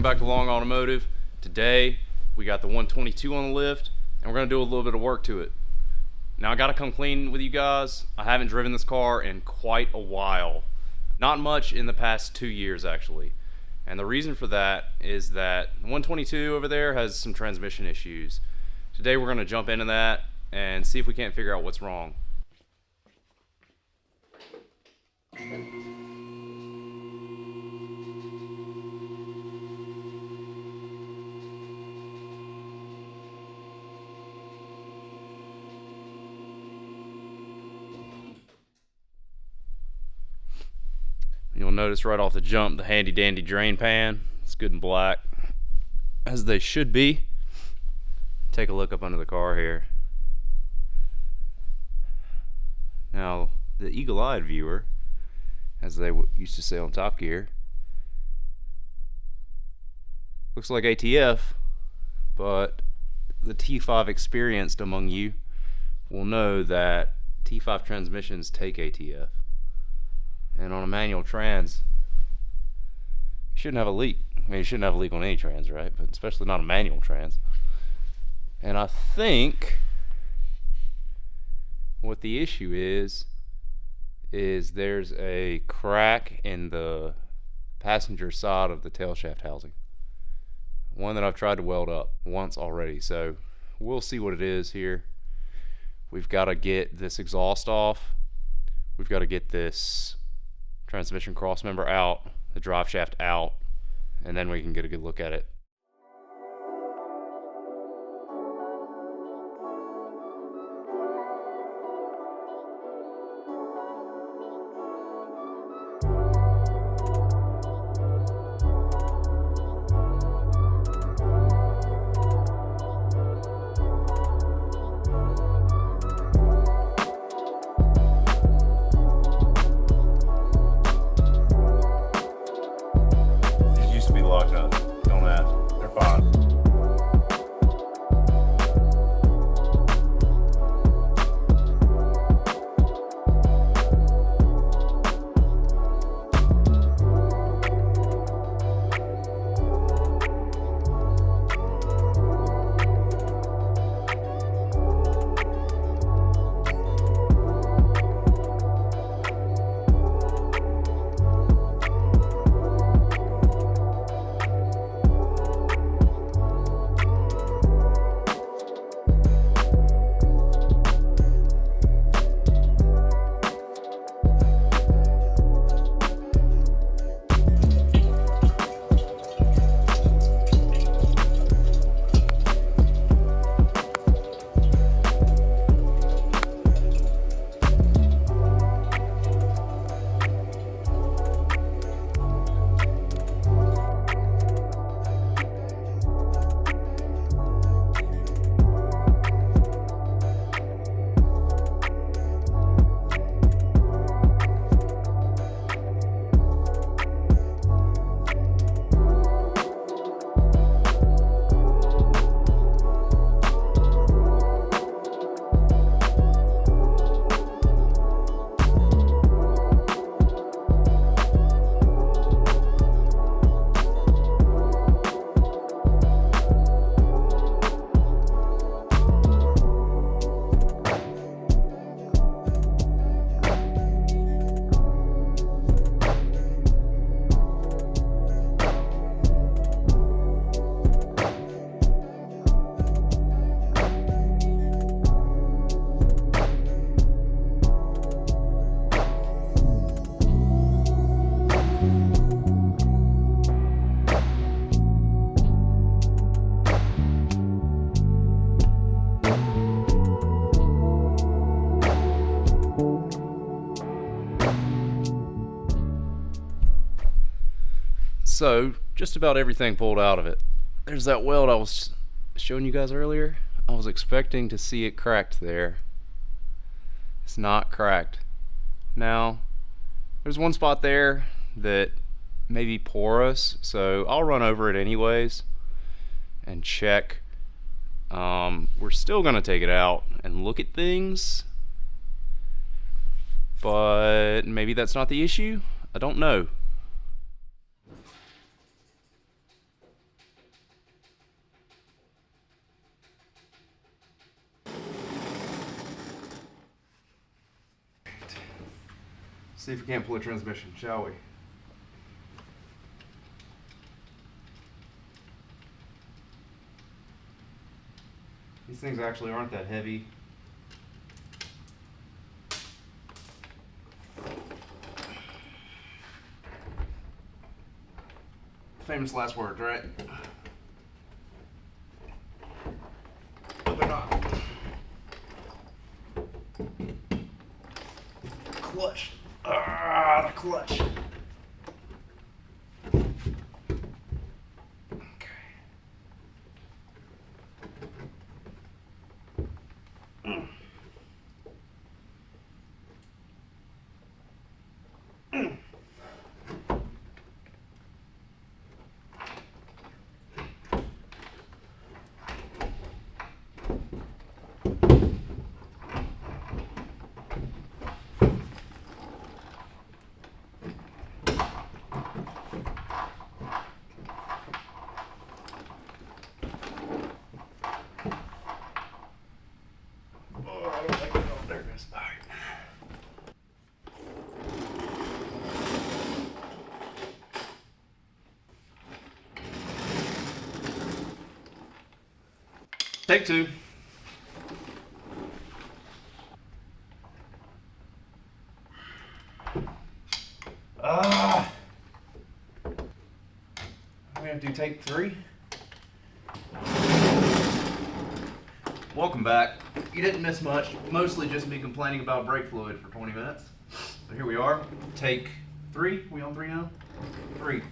Back to Long Automotive. Today we got the 122 on the lift and we're going to do a little bit of work to it. Now I got to come clean with you guys. I haven't driven this car in quite a while. Not much in the past 2 years actually. And the reason for that is that the 122 over there has some transmission issues. Today we're going to jump into that and see if we can't figure out what's wrong. You'll notice right off the jump the handy dandy drain pan. It's good and black, as they should be. Take a look up under the car here. Now, the eagle-eyed viewer, as they used to say on Top Gear, looks like ATF, but the T5 experienced among you will know that T5 transmissions take ATF. And on a manual trans, you shouldn't have a leak. I mean, you shouldn't have a leak on any trans, right? But especially not a manual trans. And I think what the issue is there's a crack in the passenger side of the tail shaft housing. One that I've tried to weld up once already. So we'll see what it is here. We've got to get this exhaust off. We've got to get this transmission cross member out, the drive shaft out, and then we can get a good look at it. So just about everything pulled out of it. there's that weld I was showing you guys earlier. I was expecting to see it cracked there. It's not cracked. Now, there's one spot there that may be porous, so I'll run over it anyways and check. We're still gonna take it out and look at things, but maybe that's not the issue. I don't know. See if we can't pull a transmission, shall we? These things actually aren't that heavy. Famous last words, right? But they're not. Clutch. Ah, the clutch. Take two. We have to do take three. Welcome back. You didn't miss much. Mostly just me complaining about brake fluid for 20 minutes. But here we are. Take three. We on three now? Three.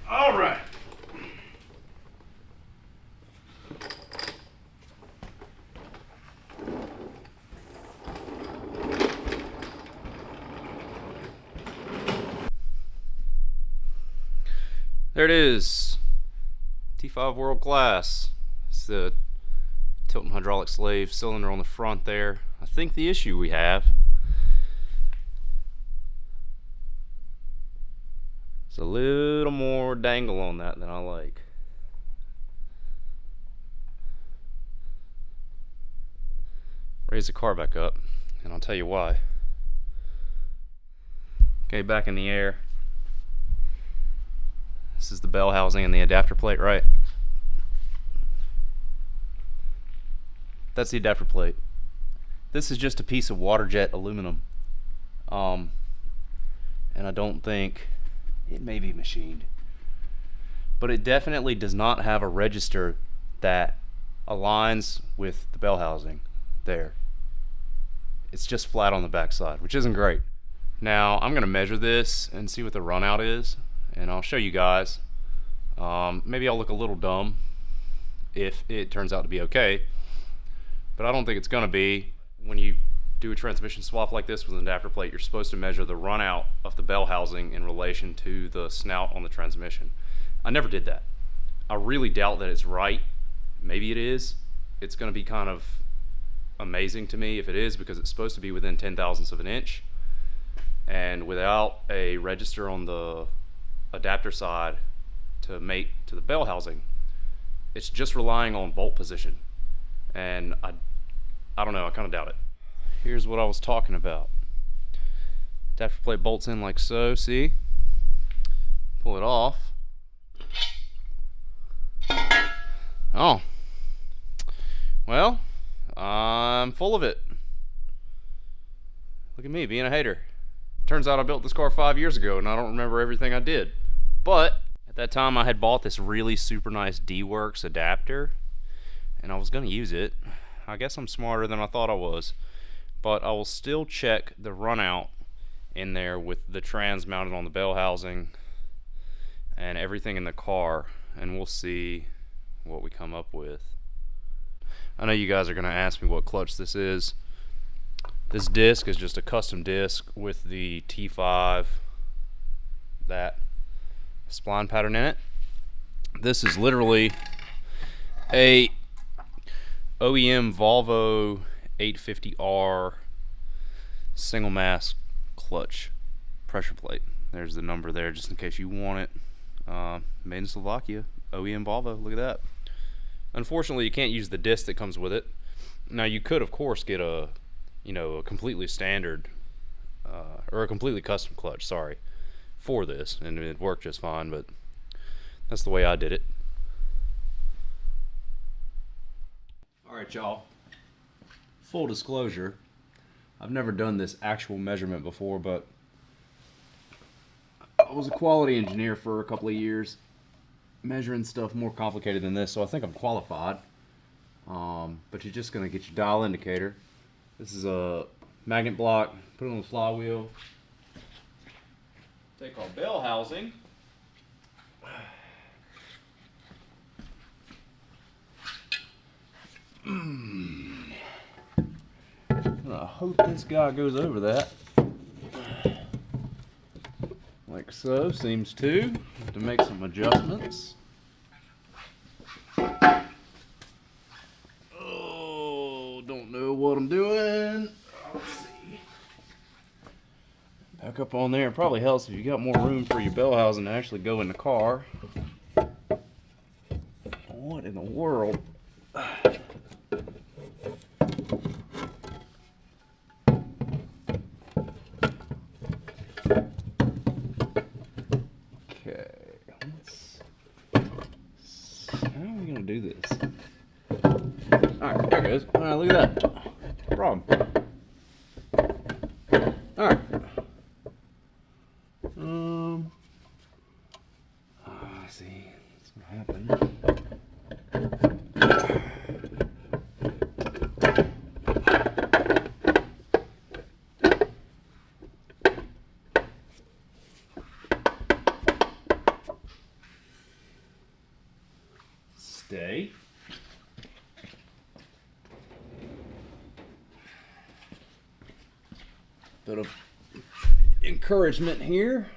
All right. There it is. T5 World Class. It's the tilt and hydraulic slave cylinder on the front there. I think the issue we have is a little more dangle on that than I like. Raise the car back up and I'll tell you why. Okay, back in the air. This is the bell housing and the adapter plate, right? That's the adapter plate. This is just a piece of water jet aluminum. And I don't think, it may be machined, but it definitely does not have a register that aligns with the bell housing there. It's just flat on the back side, which isn't great. Now I'm gonna measure this and see what the runout is, and I'll show you guys. Maybe I'll look a little dumb if it turns out to be okay, but I don't think it's gonna be. When you do a transmission swap like this with an adapter plate, you're supposed to measure the runout of the bell housing in relation to the snout on the transmission. I never did that. I really doubt that it's right. Maybe it is. It's gonna be kind of amazing to me if it is, because it's supposed to be within 10,000ths of an inch, and without a register on the adapter side to mate to the bell housing, it's just relying on bolt position, and I don't know, I kind of doubt it. Here's what I was talking about. Adapter plate bolts in like so, see? Pull it off. Oh, well, I'm full of it. Look at me being a hater. Turns out I built this car 5 years ago and I don't remember everything I did. But At that time, I had bought this really super nice D-Works adapter, and I was going to use it. I guess I'm smarter than I thought I was, but I will still check the runout in there with the trans mounted on the bell housing and everything in the car, and we'll see what we come up with. I know you guys are going to ask me what clutch this is. This disc is just a custom disc with the T5, that spline pattern in it. This is literally a OEM Volvo 850R single mass clutch pressure plate. There's the number there just in case you want it. Made in Slovakia, OEM Volvo. Look at that. Unfortunately, you can't use the disc that comes with it. Now, you could, of course, get a completely standard or a completely custom clutch, sorry, for this, and it worked just fine, but that's the way I did it. Alright, y'all. Full disclosure, I've never done this actual measurement before, but I was a quality engineer for a couple of years, measuring stuff more complicated than this, so I think I'm qualified. But you're just going to get your dial indicator. This is a magnet block, put it on the flywheel. Take our bell housing. I hope this guy goes over that. Like so, seems to. Have to make some adjustments. Oh, don't know what I'm doing. Let's see. Back up on there. It probably helps if you got more room for your bell housing to actually go in the car. What in the world? Do this. Alright, there it goes. Alright, look at that. No problem. Alright. Let's see. What's gonna happen? Stay. Bit of encouragement here.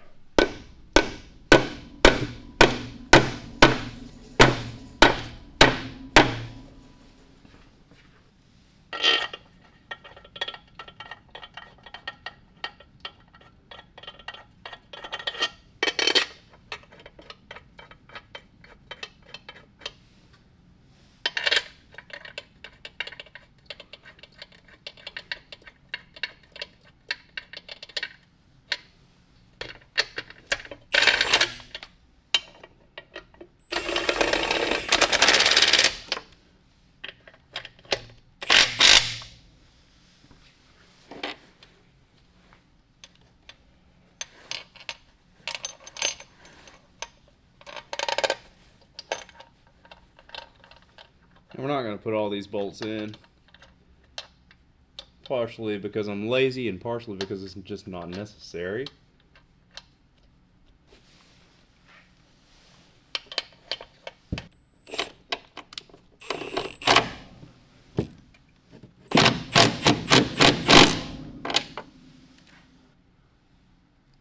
And we're not going to put all these bolts in, partially because I'm lazy and partially because it's just not necessary.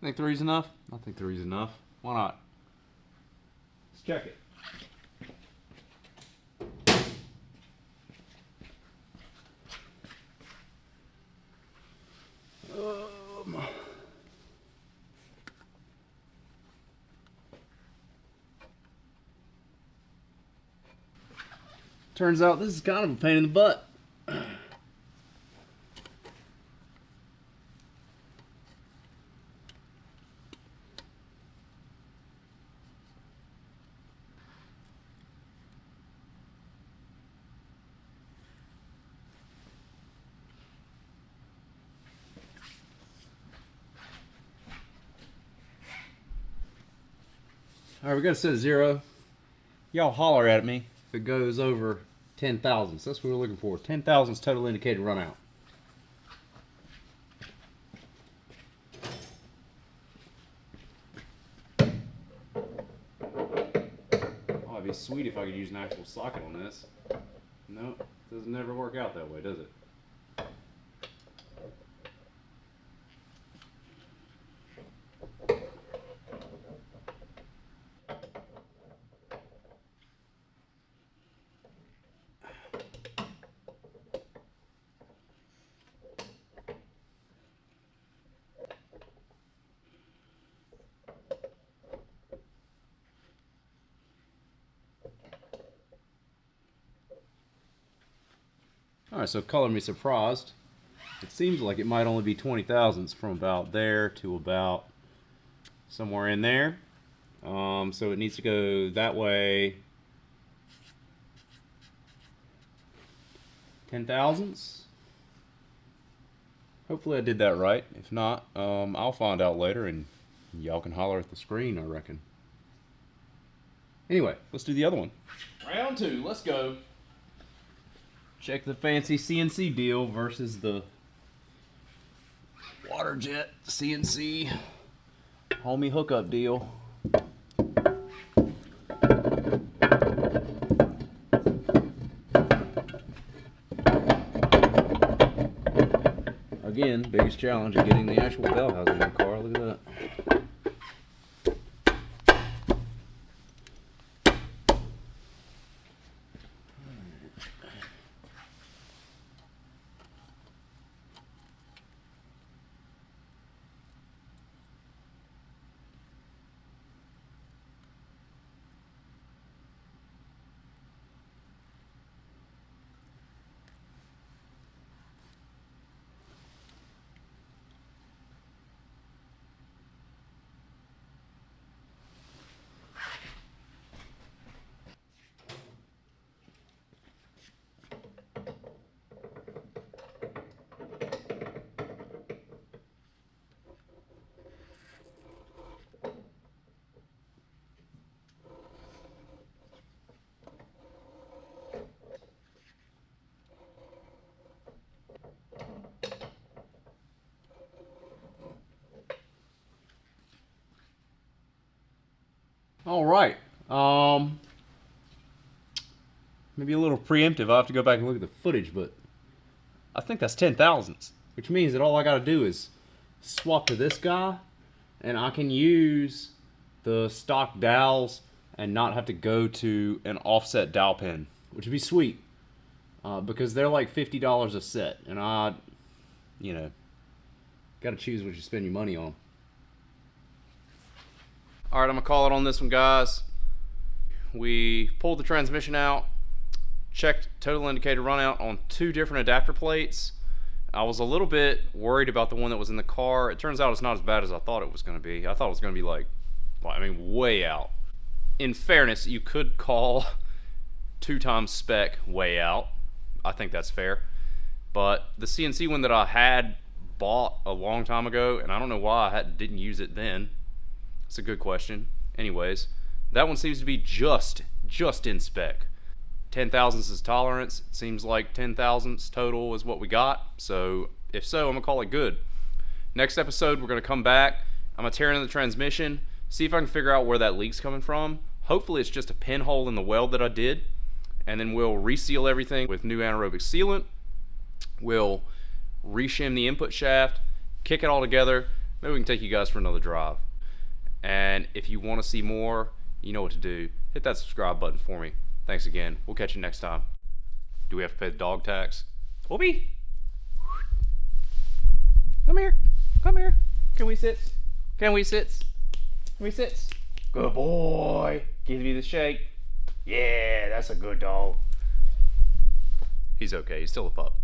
Think 3's enough? I think 3's enough. Why not? Let's check it. Turns out this is kind of a pain in the butt. Alright, we got to set a 0. Y'all holler at me if it goes over 10 thousandths. That's what we're looking for. 10 thousandths total indicated run out. Oh, it'd be sweet if I could use an actual socket on this. Nope, doesn't never work out that way, does it? Alright, so color me surprised. It seems like it might only be 20 thousandths from about there to about somewhere in there. So it needs to go that way 10 thousandths. Hopefully I did that right. If not, I'll find out later and y'all can holler at the screen, I reckon. Anyway, let's do the other one. Round 2, let's go. Check the fancy CNC deal versus the water jet CNC homie hookup deal. Again, biggest challenge of getting the actual bell housing in the car. Look at that. All right. Maybe a little preemptive. I'll have to go back and look at the footage, but I think that's 10 thousandths, which means that all I got to do is swap to this guy, and I can use the stock dowels and not have to go to an offset dowel pin, which would be sweet, because they're like $50 a set, and got to choose what you spend your money on. All right, I'm gonna call it on this one, guys. We pulled the transmission out, checked total indicator runout on 2 different adapter plates. I was a little bit worried about the one that was in the car. It turns out it's not as bad as I thought it was gonna be. I thought it was gonna be way out. In fairness, you could call 2 times spec way out. I think that's fair. But the CNC one that I had bought a long time ago, and I don't know why I didn't use it then. It's a good question. Anyways, that one seems to be just in spec. 10 thousandths is tolerance. It seems like 10 thousandths total is what we got. So if so, I'm gonna call it good. Next episode, we're gonna come back. I'm gonna tear into the transmission, see if I can figure out where that leak's coming from. Hopefully it's just a pinhole in the weld that I did. And then we'll reseal everything with new anaerobic sealant. We'll reshim the input shaft, kick it all together. Maybe we can take you guys for another drive. And if you want to see more, you know what to do. Hit that subscribe button for me. Thanks again. We'll catch you next time. Do we have to pay the dog tax? Obi! Come here. Come here. Can we sit? Can we sit? Can we sit? Good boy. Give me the shake. Yeah, that's a good dog. He's okay. He's still a pup.